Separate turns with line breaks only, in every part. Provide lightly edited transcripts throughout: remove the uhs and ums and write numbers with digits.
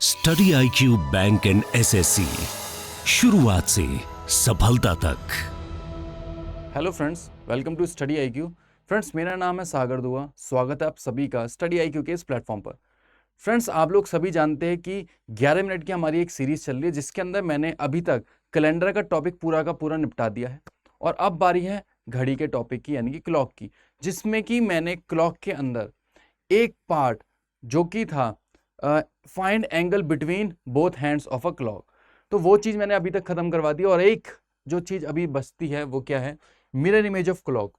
Study IQ bank and SSC, शुरुआत से सफलता तक।
Hello friends, welcome to study IQ। Friends, मेरा नाम है सागर दुआ। स्वागत है आप सभी का स्टडी IQ के इस प्लेटफॉर्म पर। फ्रेंड्स, आप लोग सभी जानते हैं कि 11 मिनट की हमारी एक सीरीज चल रही है, जिसके अंदर मैंने अभी तक कैलेंडर का टॉपिक पूरा का पूरा निपटा दिया है। और अब बारी है घड़ी के टॉपिक की, यानी कि क्लॉक की, जिसमें कि मैंने क्लॉक के अंदर एक पार्ट जो कि था find angle between both hands of a clock, तो वो चीज़ मैंने अभी तक ख़त्म करवा दी। और एक जो चीज़ अभी बचती है वो क्या है, मिरर इमेज ऑफ क्लॉक।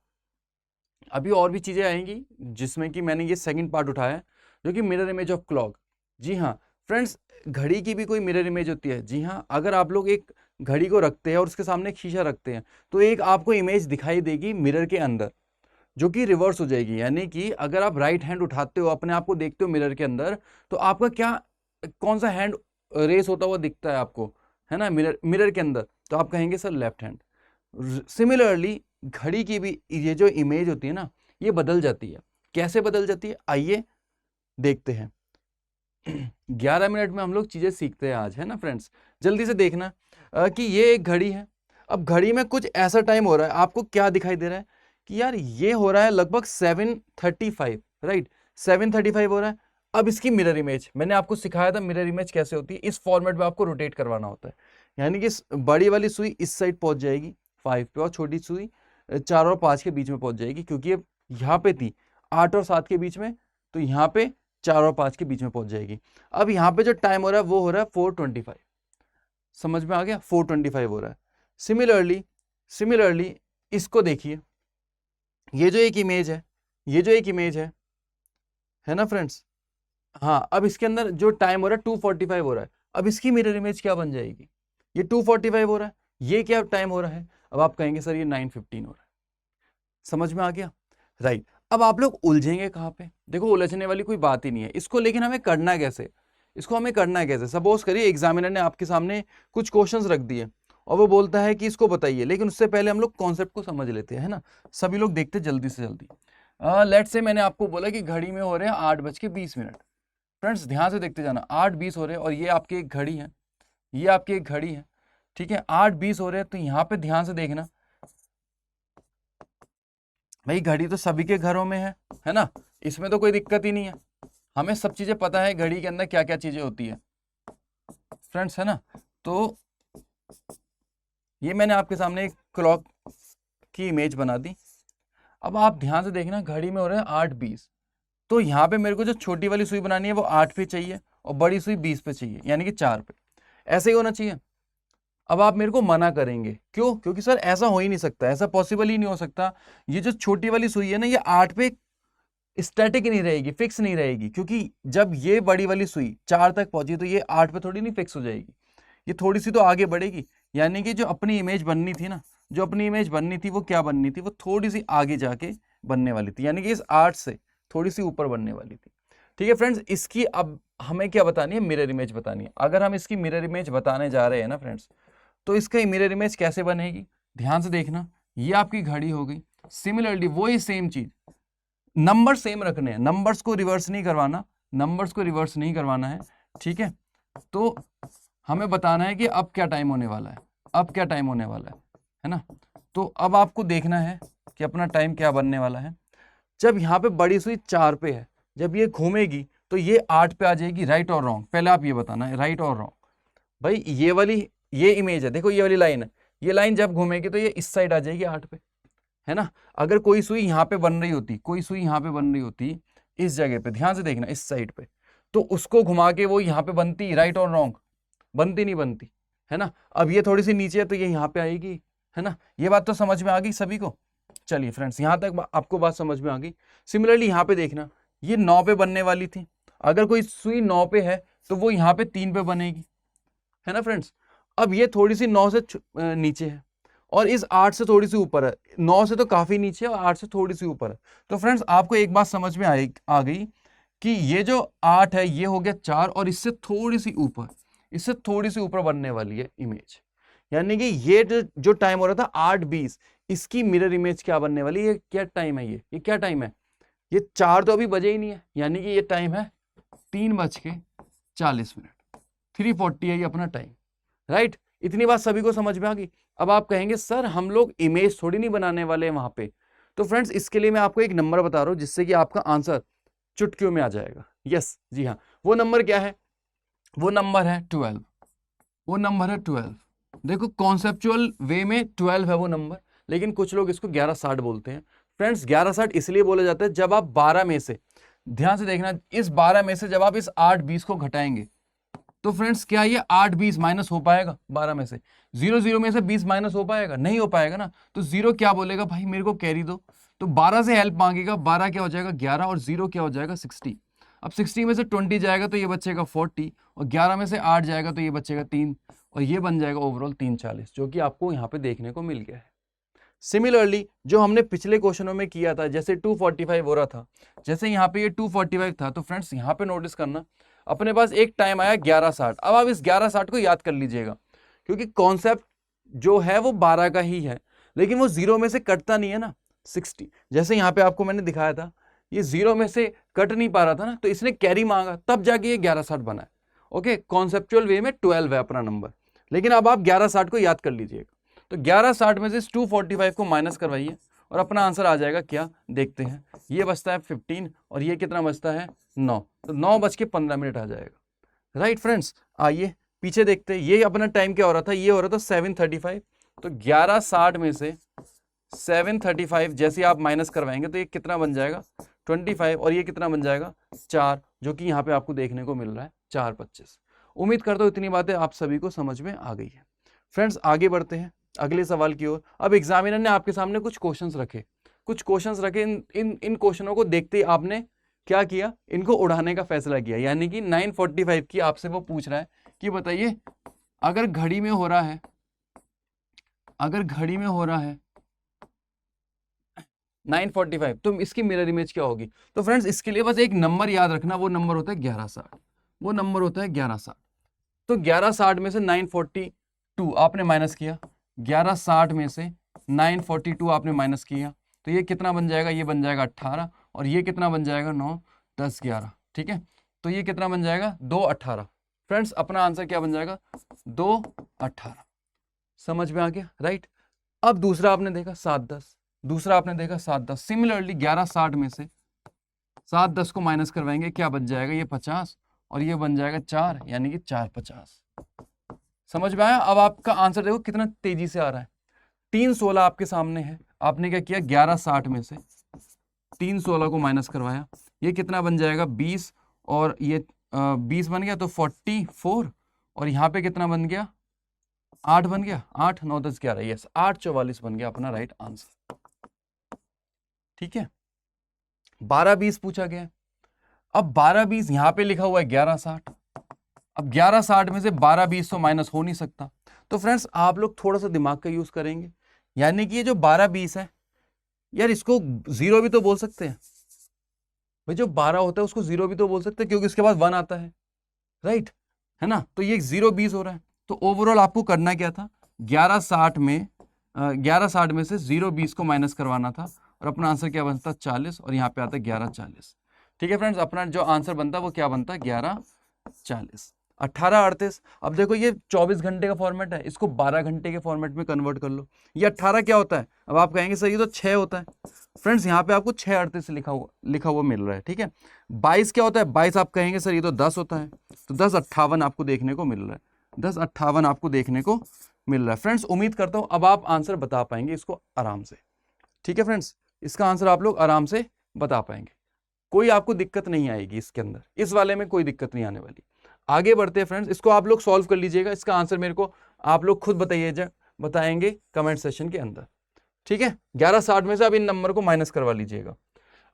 अभी और भी चीज़ें आएंगी जिसमें कि मैंने ये सेकंड पार्ट उठाया है, जो कि मिरर इमेज ऑफ क्लॉक। जी हाँ फ्रेंड्स, घड़ी की भी कोई मिरर इमेज होती है। जी हाँ, अगर आप लोग एक घड़ी को रखते हैं और उसके सामने एक शीशा रखते हैं, तो एक आपको इमेज दिखाई देगी मिरर के अंदर, जो कि रिवर्स हो जाएगी। यानी कि अगर आप राइट हैंड उठाते हो, अपने आप को देखते हो मिरर के अंदर, तो आपका क्या कौन सा हैंड रेस होता हुआ दिखता है आपको, है ना, मिरर के अंदर, तो आप कहेंगे सर लेफ्ट हैंड। सिमिलरली घड़ी की भी ये जो इमेज होती है ना, ये बदल जाती है। कैसे बदल जाती है, आइए देखते हैं। 11 मिनट में हम लोग चीज़ें सीखते हैं आज, है ना फ्रेंड्स। जल्दी से देखना कि ये एक घड़ी है। अब घड़ी में कुछ ऐसा टाइम हो रहा है, आपको क्या दिखाई दे रहा है कि यार ये हो रहा है लगभग 7:35, राइट, 7:35 हो रहा है। अब इसकी मिरर इमेज मैंने आपको सिखाया था, मिरर इमेज कैसे होती है। इस फॉर्मेट में आपको रोटेट करवाना होता है, यानी कि बड़ी वाली सुई इस साइड पहुंच जाएगी 5 पे, और छोटी सुई 4 और 5 के बीच में पहुंच जाएगी, क्योंकि ये यहाँ पे थी 8 और 7 के बीच में, तो यहाँ पे 4 और 5 के बीच में पहुंच जाएगी। अब यहाँ पे जो टाइम हो रहा है वो हो रहा है 4:25। समझ में आ गया, 4:25 हो रहा है। सिमिलरली इसको देखिए, ये जो एक इमेज है, ये जो एक इमेज है ना फ्रेंड्स। हाँ, अब इसके अंदर जो टाइम हो रहा है 2:45 हो रहा है। अब इसकी मिरर इमेज क्या बन जाएगी, ये 2:45 हो रहा है, ये क्या टाइम हो रहा है, अब आप कहेंगे सर ये 9:15 हो रहा है। समझ में आ गया, राइट। अब आप लोग उलझेंगे कहाँ पे, देखो उलझने वाली कोई बात ही नहीं है इसको, लेकिन हमें करना कैसे, इसको हमें करना कैसे। सपोज करिए एग्जामिनर ने आपके सामने कुछ क्वेश्चंस रख दिए और वो बोलता है कि इसको बताइए, लेकिन उससे पहले हम लोग कॉन्सेप्ट को समझ लेते हैं, है ना। सभी लोग देखते जल्दी से जल्दी। लेट्स से मैंने आपको बोला कि घड़ी में हो रहे हैं 8:20। फ्रेंड्स ध्यान से देखते जाना, 8:20 हो रहे हैं और ये आपकी एक घड़ी है, ये आपकी एक घड़ी है, ठीक है। 8:20 हो रहे हैं, तो यहाँ पे ध्यान से देखना भाई, घड़ी तो सभी के घरों में है ना, इसमें तो कोई दिक्कत ही नहीं है। हमें सब चीजें पता है घड़ी के अंदर क्या क्या चीजें होती है फ्रेंड्स, है ना। तो ये मैंने आपके सामने एक क्लॉक की इमेज बना दी। अब आप ध्यान से देखना, घड़ी में हो रहा है 8:20, तो यहाँ पे मेरे को जो छोटी वाली सुई बनानी है वो 8 पे चाहिए और बड़ी सुई 20 पे चाहिए, यानी कि 4 पे। ऐसे ही होना चाहिए। अब आप मेरे को मना करेंगे, क्यों, क्योंकि सर ऐसा हो ही नहीं सकता, ऐसा पॉसिबल ही नहीं हो सकता। ये जो छोटी वाली सुई है ना, ये 8 पे स्टैटिक नहीं रहेगी, फिक्स नहीं रहेगी, क्योंकि जब ये बड़ी वाली सुई 4 तक पहुंची तो ये 8 पे थोड़ी नहीं फिक्स हो जाएगी, ये थोड़ी सी तो आगे बढ़ेगी। यानी कि जो अपनी इमेज बननी थी ना, जो अपनी इमेज बननी थी वो क्या बननी थी, वो थोड़ी सी आगे जाके बनने वाली थी, यानी कि इस 8 से थोड़ी सी ऊपर बनने वाली थी। ठीक है फ्रेंड्स, इसकी अब हमें क्या बतानी है, मिरर इमेज बतानी है। अगर हम इसकी मिरर इमेज बताने जा रहे हैं ना फ्रेंड्स, तो इसका मिरर इमेज कैसे बनेगी, ध्यान से देखना। ये आपकी घड़ी हो गई। सिमिलरली वही सेम चीज, नंबर सेम रखने हैं, नंबर्स को रिवर्स नहीं करवाना, नंबर्स को रिवर्स नहीं करवाना है, ठीक है। तो हमें बताना है कि अब क्या टाइम होने वाला है, अब क्या टाइम होने वाला है ना। तो अब आपको देखना है कि अपना टाइम क्या बनने वाला है। जब यहाँ पे बड़ी सुई 4 पे है, जब ये घूमेगी तो ये 8 पे आ जाएगी, राइट और रॉन्ग, पहले आप ये बताना है राइट और रॉन्ग। भाई ये वाली, ये इमेज है, देखो ये वाली लाइन है, ये लाइन जब घूमेगी तो ये इस साइड आ जाएगी 8 पे, है ना। अगर कोई सुई यहाँ पे बन रही होती, कोई सुई यहाँ पे बन रही होती इस जगह पे, ध्यान से देखना इस साइड पे, तो उसको घुमा के वो यहाँ पे बनती, राइट और रॉन्ग, बनती नहीं बनती, है ना। अब ये थोड़ी सी नीचे है तो ये यहाँ पे आएगी, है ना। ये बात तो समझ में आ गई सभी को। चलिए फ्रेंड्स, यहाँ तक आपको बात समझ में आ गई। सिमिलरली यहाँ पे देखना, ये 9 पे बनने वाली थी, अगर कोई सुई 9 पे है तो वो यहाँ पे 3 पे बनेगी, है ना फ्रेंड्स। अब ये थोड़ी सी 9 से नीचे है और इस 8 से थोड़ी सी ऊपर है, 9 से तो काफी नीचे है और 8 से थोड़ी सी ऊपर है। तो फ्रेंड्स आपको एक बात समझ में आ गई कि ये जो 8 है ये हो गया 4 और इससे थोड़ी सी ऊपर, इससे थोड़ी सी ऊपर बनने वाली है इमेज। यानी कि ये जो टाइम हो रहा था 8:20, इसकी मिरर इमेज क्या बनने वाली है, ये क्या टाइम है, ये क्या टाइम है, ये 4 तो अभी बजे ही नहीं है, यानी कि ये टाइम है 3:40। 340 है ये अपना टाइम, राइट। इतनी बात सभी को समझ में आ गई। अब आप कहेंगे सर हम लोग इमेज थोड़ी नहीं बनाने वाले हैं वहां पे, तो फ्रेंड्स इसके लिए मैं आपको एक नंबर बता रहा हूं जिससे कि आपका आंसर चुटकियों में आ जाएगा। यस जी हाँ, वो नंबर क्या है? वो नंबर है 12। वो नंबर है 12। देखो कॉन्सेप्चुअल वे में 12 है वो नंबर, लेकिन कुछ लोग इसको 1160 बोलते हैं। फ्रेंड्स 1160 इसलिए बोला जाता है जब आप 12 में से, ध्यान से देखना, इस 12 में से जब आप इस 8-20 को घटाएंगे तो फ्रेंड्स क्या ये 8-20 माइनस हो पाएगा 12 में से? 0 में से 20 माइनस हो पाएगा? नहीं हो पाएगा ना। तो 0 क्या बोलेगा, भाई मेरे को कैरी दो, तो 12 से हेल्प मांगेगा। 12 क्या हो जाएगा 11 और 0 क्या हो जाएगा 60। अब 60 में से 20 जाएगा तो ये बचेगा 40 और 11 में से 8 जाएगा तो ये बचेगा 3 और ये बन जाएगा ओवरऑल 340, जो कि आपको यहाँ पे देखने को मिल गया है। सिमिलरली जो हमने पिछले क्वेश्चनों में किया था, जैसे 245 हो रहा था, जैसे यहाँ पे ये 245 था, तो फ्रेंड्स यहाँ पे नोटिस करना अपने पास एक टाइम आया 1160। अब आप इस 1160 को याद कर लीजिएगा, क्योंकि कॉन्सेप्ट जो है वो 12 का ही है, लेकिन वो 0 में से कटता नहीं है ना 60। जैसे यहाँ पे आपको मैंने दिखाया था, ये 0 में से कट नहीं पा रहा था ना, तो इसने कैरी मांगा, तब जाके ये 1160 बना है। ओके, कॉन्सेप्चुअल वे में 12 है अपना नंबर, लेकिन अब आप 1160 को याद कर लीजिएगा। तो 1160 में से 245 को माइनस करवाइए और अपना आंसर आ जाएगा क्या, देखते हैं। ये बचता है 15 और ये कितना बचता है 9, तो 9:15 आ जाएगा, राइट फ्रेंड्स। आइए पीछे देखते हैं, ये अपना टाइम क्या हो रहा था, ये हो रहा था 7:35। तो 1160 में से 7:35 जैसे आप माइनस करवाएंगे तो ये कितना बन जाएगा 25 और ये कितना बन जाएगा 4, जो कि यहाँ पे आपको देखने को मिल रहा है 4:25। उम्मीद करता हूँ इतनी बातें आप सभी को समझ में आ गई है। फ्रेंड्स आगे बढ़ते हैं अगले सवाल की ओर। अब एग्जामिनर ने आपके सामने कुछ क्वेश्चंस रखे, इन क्वेश्चनों को देखते ही आपने क्या किया, इनको उड़ाने का फैसला किया। यानी कि 9:45 की आपसे वो पूछ रहा है कि बताइए अगर घड़ी में हो रहा है 9:45 तो इसकी मिरर इमेज क्या होगी। तो फ्रेंड्स इसके लिए बस एक नंबर याद रखना, वो नंबर होता है 1160। तो 1160 में से 942 आपने माइनस किया, 1160 में से 942 आपने माइनस किया, तो ये कितना बन जाएगा, ये बन जाएगा 18 और ये कितना बन जाएगा 9, 10, 11, ठीक है। तो ये कितना बन जाएगा 218। फ्रेंड्स अपना आंसर क्या बन जाएगा 218। समझ में आ गया, राइट। अब दूसरा आपने देखा 710, सिमिलरली 1160 में से 710 को माइनस करवाएंगे, क्या बच जाएगा, ये 50 और ये बन जाएगा 4, यानी कि 450। समझ में आया। अब आपका आंसर देखो कितना तेजी से आ रहा है। 316 आपके सामने है, आपने क्या किया 1160 में से 316 को माइनस करवाया, ये कितना बन जाएगा 20 और ये 20 बन गया तो 44 और यहाँ पे कितना बन गया 8 बन गया, 8, 9, 10, 11, यस 844 बन गया अपना राइट आंसर। ठीक है, 12-20 पूछा गया। अब 12-20 यहाँ पे लिखा हुआ है 1160। अब 1160 में से 12-20 तो माइनस हो नहीं सकता, तो फ्रेंड्स आप लोग थोड़ा सा दिमाग का यूज करेंगे। यानी कि ये जो 12-20 है यार, इसको 0 भी तो बोल सकते हैं भाई, जो 12 होता है उसको 0 भी तो बोल सकते हैं क्योंकि इसके बाद 1 आता है, राइट है ना। तो ये 0-20 हो रहा है। तो ओवरऑल आपको करना क्या था, 1160 में से 0-20 को माइनस करवाना था और अपना आंसर क्या बनता 40 और यहाँ पे आता है 1140। ठीक है फ्रेंड्स, अपना जो आंसर बनता है वो क्या बनता है 1140। 18-38। अब देखो ये 24 घंटे का फॉर्मेट है, इसको 12 घंटे के फॉर्मेट में कन्वर्ट कर लो। ये 18 क्या होता है, अब आप कहेंगे सर ये तो 6 होता है। फ्रेंड्स यहाँ पे आपको 6:38 लिखा हुआ मिल रहा है। ठीक है, 22 क्या होता है, 22 आप कहेंगे सर ये तो 10 होता है, तो 10:58 आपको देखने को मिल रहा है, 10:58 आपको देखने को मिल रहा है। फ्रेंड्स उम्मीद करता हूँ अब आप आंसर बता पाएंगे इसको आराम से। ठीक है फ्रेंड्स, इसका आंसर आप लोग आराम से बता पाएंगे, कोई आपको दिक्कत नहीं आएगी इसके अंदर, इस वाले में कोई दिक्कत नहीं आने वाली। आगे बढ़ते हैं फ्रेंड्स, इसको आप लोग सॉल्व कर लीजिएगा, इसका आंसर मेरे को आप लोग खुद बताएंगे कमेंट सेशन के अंदर। ठीक है, 1160 में से अब इन नंबर को माइनस करवा लीजिएगा।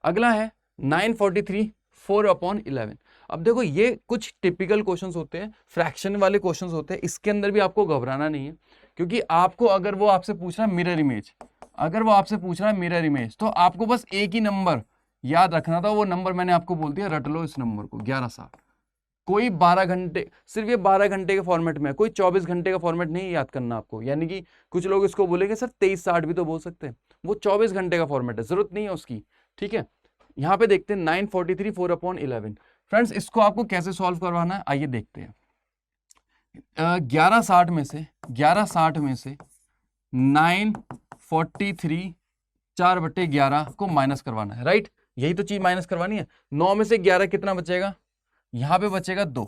अगला है 943 4/11। अब देखो ये कुछ टिपिकल क्वेश्चंस होते हैं, फ्रैक्शन वाले क्वेश्चंस होते हैं, इसके अंदर भी आपको घबराना नहीं है, क्योंकि आपको अगर वो आपसे पूछ रहा है मिरर इमेज, तो आपको बस एक ही नंबर याद रखना था, वो नंबर मैंने आपको बोल दिया, रट लो इस नंबर को 1160। कोई 12 घंटे, सिर्फ ये 12 घंटे के फॉर्मेट में है, कोई 24 घंटे का फॉर्मेट नहीं याद करना आपको। यानी कि कुछ लोग इसको बोलेंगे सर 2360 भी तो बोल सकते हैं, वो 24 घंटे का फॉर्मेट है, जरूरत नहीं है उसकी। ठीक है, यहाँ पे देखते हैं 943 4/11। फ्रेंड्स इसको आपको कैसे सॉल्व करवाना है, आइए देखते हैं। 1160 में से 943 4/11 को माइनस करवाना है, राइट। यही तो चीज माइनस करवानी है। 9 में से 11 कितना बचेगा, यहां पे बचेगा 2,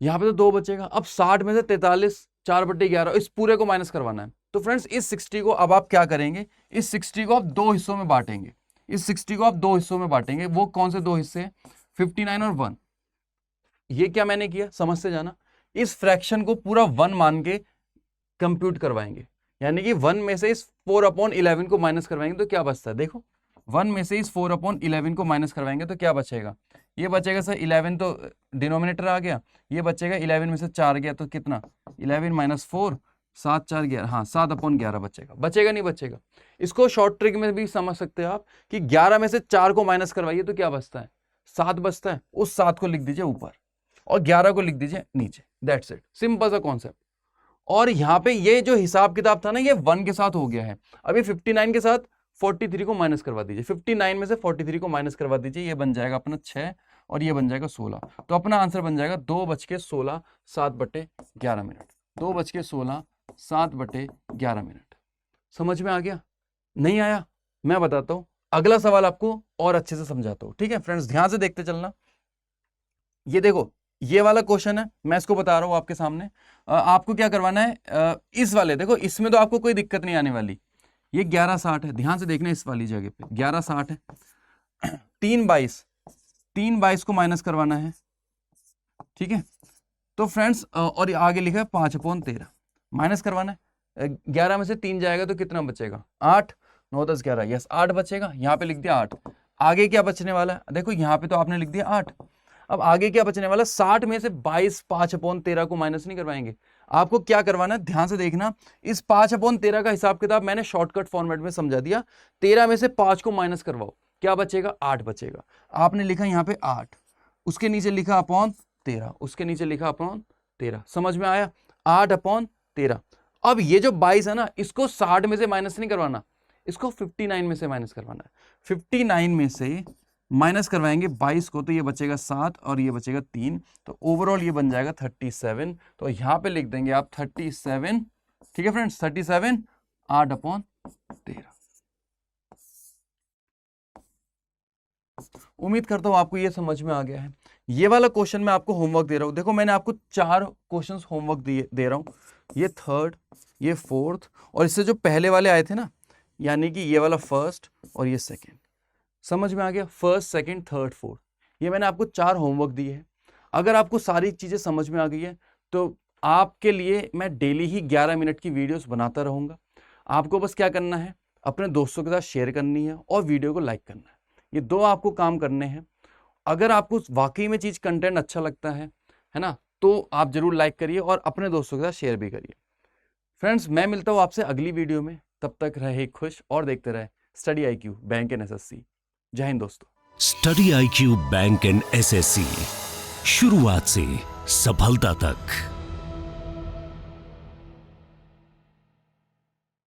यहां पे तो 2 बचेगा। अब 60 में से 43 4/11 इस पूरे को माइनस करवाना है। तो फ्रेंड्स इस 60 को अब आप क्या करेंगे, इस 60 को आप 2 हिस्सों में बांटेंगे। इस 60 को आप 2 हिस्सों में बांटेंगे। वो कौन से 2 हिस्से हैं, 59 और 1। ये क्या मैंने किया, समझते जाना। इस फ्रैक्शन को पूरा 1 मान के कंप्यूट करवाएंगे, यानी कि 1 में से इस 4/11 को माइनस करवाएंगे तो क्या बचता है, देखो 1 में से इस 4/11 को माइनस करवाएंगे तो क्या बचेगा, ये बचेगा सर 11 तो डिनोमिनेटर आ गया, ये बचेगा 11 में से 4 गया तो कितना 11 - 4 7 4 11, हाँ 7/11 बचेगा। बचेगा नहीं बचेगा। इसको शॉर्ट ट्रिक में भी समझ सकते हो आप कि 11 में से 4 को माइनस करवाइए तो क्या बचता है, 7 बचता है। उस 7 को लिख दीजिए ऊपर और 11 को लिख दीजिए नीचे। दैट्स इट, सिंपल सा कॉन्सेप्ट। और यहाँ पे ये जो हिसाब किताब था ना, ये 1 के साथ हो गया है। अभी 59 के साथ 43 को माइनस करवा दीजिए। 59 में से 43 को माइनस करवा दीजिए, ये बन जाएगा अपना 6 और ये बन जाएगा 16। तो अपना आंसर बन जाएगा 2:16 7/11 मिनट। 2:16 7/11 मिनट। समझ में आ गया, नहीं आया मैं बताता हूं। अगला सवाल आपको और अच्छे से समझाता हूं, ठीक है फ्रेंड्स, ध्यान से देखते चलना। ये देखो, ये वाला क्वेश्चन है, मैं इसको बता रहा हूं आपके सामने। आपको क्या करवाना है, इस वाले देखो, इसमें तो आपको कोई दिक्कत नहीं आने वाली। ये 1160 है, ध्यान से देखना इस वाली जगह पे 1160 है। 3/22 को माइनस करवाना है, ठीक है। तो फ्रेंड्स और आगे लिखा है 5/13 माइनस करवाना है। 11 में से 3 जाएगा तो कितना बचेगा, 8 9 10 11, यस 8 बचेगा। यहाँ पे लिख दिया 8। आगे क्या बचने वाला है, देखो यहाँ पे तो आपने लिख दिया 8। अब आगे क्या बचने वाला, 60 में से 22 5/13 को माइनस नहीं करवाएंगे। आपको क्या करवाना है, ध्यान से देखना। इस 5/13 का हिसाब किताब मैंने शॉर्टकट फॉर्मेट में समझा दिया। 13 में से 5 को माइनस करवाओ, क्या बचेगा, 8 बचेगा। आपने लिखा यहाँ पे 8, उसके नीचे लिखा /13, उसके नीचे लिखा /13। समझ में आया, 8/13। अब ये जो 22 है ना, इसको 60 में से माइनस नहीं करवाना, इसको 59 में से माइनस करवाना है। 59 में से माइनस करवाएंगे 22 को तो ये बचेगा 7 और ये बचेगा 3, तो ओवरऑल ये बन जाएगा 37। तो यहां पे लिख देंगे आप 37, ठीक है फ्रेंड्स, 37 8/13। उम्मीद करता हूं आपको ये समझ में आ गया है। ये वाला क्वेश्चन मैं आपको होमवर्क दे रहा हूं। देखो मैंने आपको 4 क्वेश्चंस होमवर्क दे रहा हूं, ये 3rd, ये 4th और इससे जो पहले वाले आए थे ना, यानी कि ये वाला 1st और ये 2nd। समझ में आ गया, 1st 2nd 3rd 4th, ये मैंने आपको 4 होमवर्क दिए हैं। अगर आपको सारी चीजें समझ में आ गई है तो आपके लिए मैं डेली ही 11 मिनट की वीडियोस बनाता रहूंगा। आपको बस क्या करना है, अपने दोस्तों के साथ शेयर करनी है और वीडियो को लाइक करना है। ये 2 आपको काम करने हैं। अगर आपको वाकई में चीज कंटेंट अच्छा लगता है ना, तो आप जरूर लाइक करिए और अपने दोस्तों के साथ शेयर भी करिए। फ्रेंड्स मैं मिलता हूं आपसे अगली वीडियो में, तब तक रहे खुश और देखते रहे study IQ bank and SSC। जय हिंद दोस्तों।
Study IQ bank and SSC, शुरुआत से सफलता तक।